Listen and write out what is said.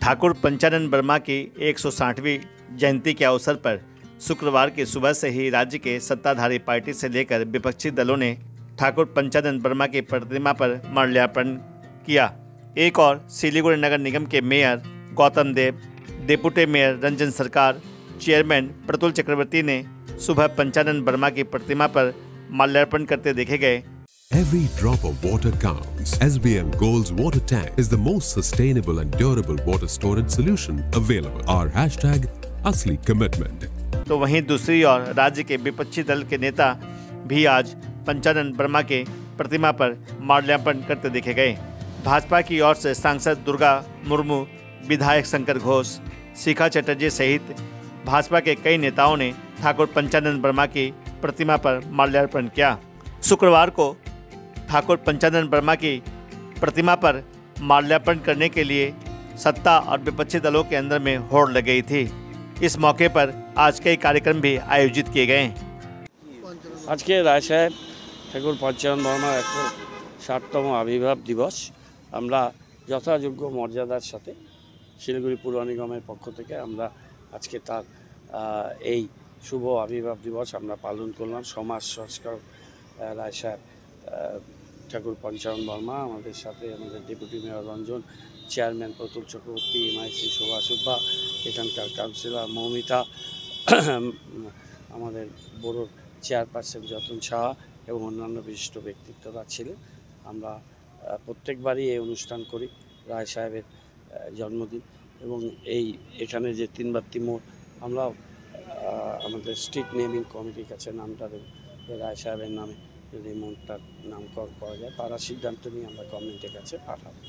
ठाकुर पंचानन वर्मा की 160वीं जयंती के अवसर पर शुक्रवार की सुबह से ही राज्य के सत्ताधारी पार्टी से लेकर विपक्षी दलों ने ठाकुर पंचानन वर्मा की प्रतिमा पर माल्यार्पण किया। एक और सिलीगुड़ी नगर निगम के मेयर गौतम देव, डिप्टी मेयर रंजन सरकार, चेयरमैन प्रतुल चक्रवर्ती ने सुबह पंचानन वर्मा की प्रतिमा पर माल्यार्पण करते देखे गए। Every drop of water counts. SBM Gold's water tank is the most sustainable and durable water storage solution available. Our hashtag असली commitment. तो वहीं दूसरी ओर राज्य के विपक्षी दल के नेता भी आज पंचानन वर्मा के प्रतिमा पर माल्यार्पण करते देखे गए। भाजपा की ओर से सांसद दुर्गा मुर्मू, विधायक शंकर घोष, शिखा चटर्जी सहित भाजपा के कई नेताओं ने ठाकुर पंचानन वर्मा की प्रतिमा पर माल्यार्पण किया। शुक्रवार को ठाकुर पंचानन वर्मा की प्रतिमा पर माल्यार्पण करने के लिए सत्ता और विपक्षी दलों के अंदर में होड़ लग गई थी। इस मौके पर आज कई कार्यक्रम भी आयोजित किए गए। आज के राय साहेब ठाकुर पंचानन वर्मार 160तम आविर्भाव दिवस আমরা যথাযোগ্য মর্যাদার সাথে শিলিগুড়ি পৌর নিগমের পক্ষ থেকে আমরা আজকে তার এই শুভ আবির্ভাব দিবস আমরা পালন করলাম। সমাজ সংস্কার রায় সাহেব ঠাকুর পঞ্চানন বর্মা, আমাদের সাথে আমাদের deputy mayor Ranjan, chairman Pratul Chakraborty, MIC Shobha Subba, এখানকার কাউন্সিলর মৌমিতা, আমাদের বোর্ডের চেয়ারপারসন যতন সাহা এবং অন্যান্য বিশিষ্ট ব্যক্তিত্বরা ছিলেন। আমরা প্রত্যেকবারই এই অনুষ্ঠান করি রায় সাহেবের জন্মদিন এবং এখানে যে তিনবাত্তি মোড় আমরা আমাদের স্ট্রিট নেমিং কমিটির কাছে নামটা দেব, রায় সাহেবের নামে যদি মোড়টার নামকরণ করা যায়, তারা সিদ্ধান্ত নিয়ে আমরা গভর্নমেন্টের কাছে পাঠাবো।